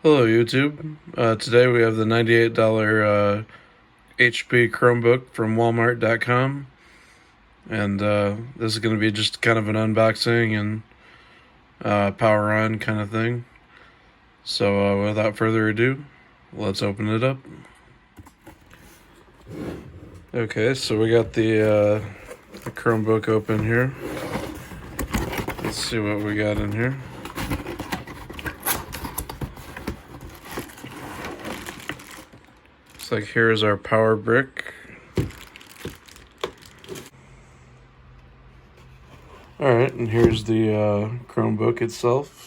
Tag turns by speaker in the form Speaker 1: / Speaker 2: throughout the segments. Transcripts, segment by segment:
Speaker 1: Hello YouTube. Today we have the $98 HP Chromebook from Walmart.com, and this is going to be just kind of an unboxing and power on kind of thing. So without further ado, let's open it up. Okay, so we got the Chromebook open here. Let's see what we got in here. Looks like here's our power brick. Alright, and here's the Chromebook itself.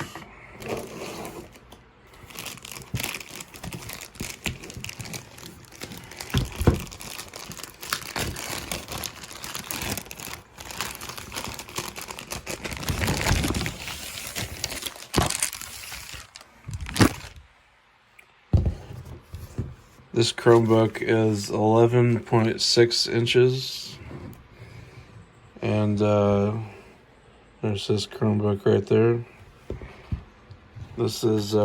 Speaker 1: This Chromebook is 11.6 inches, and there's this Chromebook right there. This is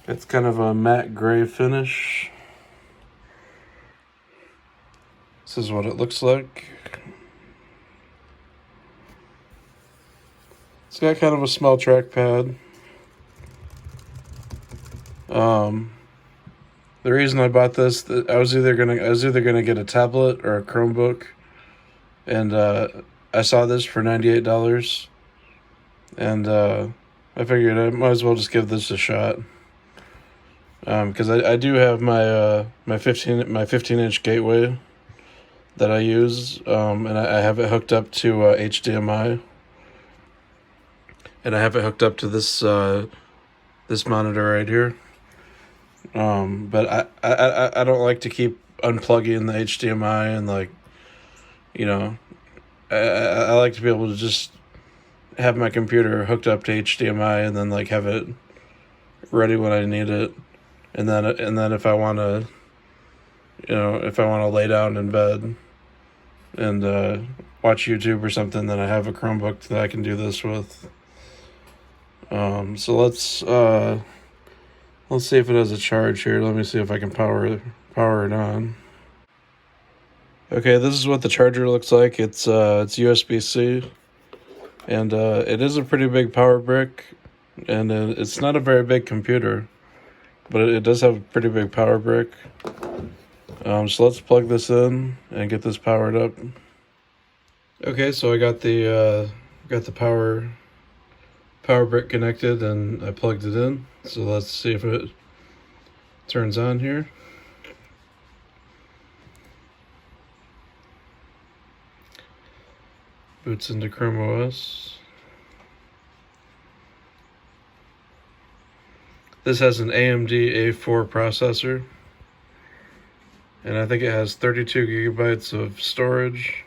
Speaker 1: it's kind of a matte gray finish. This is what it looks like. It's got kind of a small trackpad. The reason I bought this, I was either gonna get a tablet or a Chromebook, and I saw this for $98, and I figured I might as well just give this a shot. Because I do have my 15-inch gateway that I use, and I have it hooked up to HDMI, and I have it hooked up to this monitor right here. But I don't like to keep unplugging the HDMI, and I like to be able to just have my computer hooked up to HDMI and then have it ready when I need it, and then if I want to lay down in bed and watch YouTube or something, then I have a Chromebook that I can do this with. So let's see if it has a charge here. Let me see if I can power it on. Okay, this is what the charger looks like. It's USB-C, and it is a pretty big power brick, and it's not a very big computer, but it does have a pretty big power brick. So let's plug this in and get this powered up. Okay, so I got the power brick connected, and I plugged it in. So let's see if it turns on here. Boots into Chrome OS. This has an AMD A4 processor, and I think it has 32 gigabytes of storage.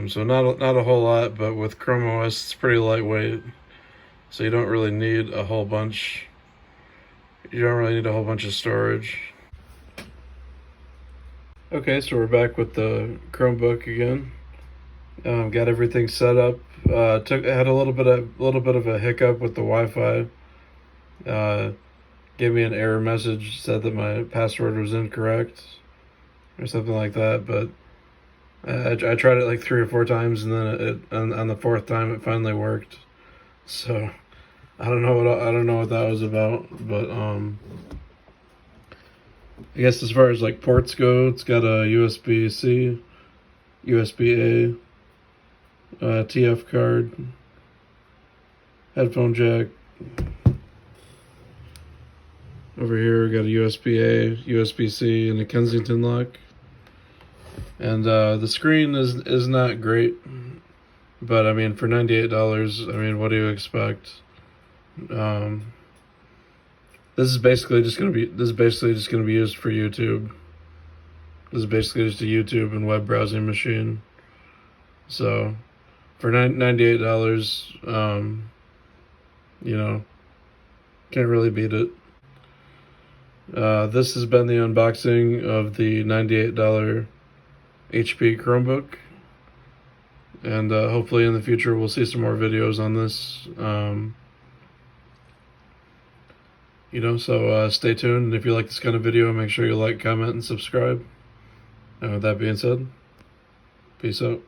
Speaker 1: So not a whole lot, but with Chrome OS, it's pretty lightweight. So you don't really need a whole bunch. You don't really need a whole bunch of storage. Okay, so we're back with the Chromebook again. Got everything set up. Had a little bit of a hiccup with the Wi-Fi. Gave me an error message, said that my password was incorrect or something like that. But I tried it like 3 or 4 times, and then on the 4th time it finally worked. So I don't know what that was about, but I guess as far as ports go, it's got a USB-C, USB-A, TF card, headphone jack. Over here we got a USB-A, USB-C, and a Kensington lock. And the screen is not great, but I mean, for $98, I mean, what do you expect? This is basically just gonna be used for YouTube. This is basically just a YouTube and web browsing machine. So for $98, can't really beat it. This has been the unboxing of the $98 HP Chromebook. And hopefully in the future we'll see some more videos on this. So stay tuned. And if you like this kind of video, make sure you like, comment, and subscribe. And with that being said, peace out.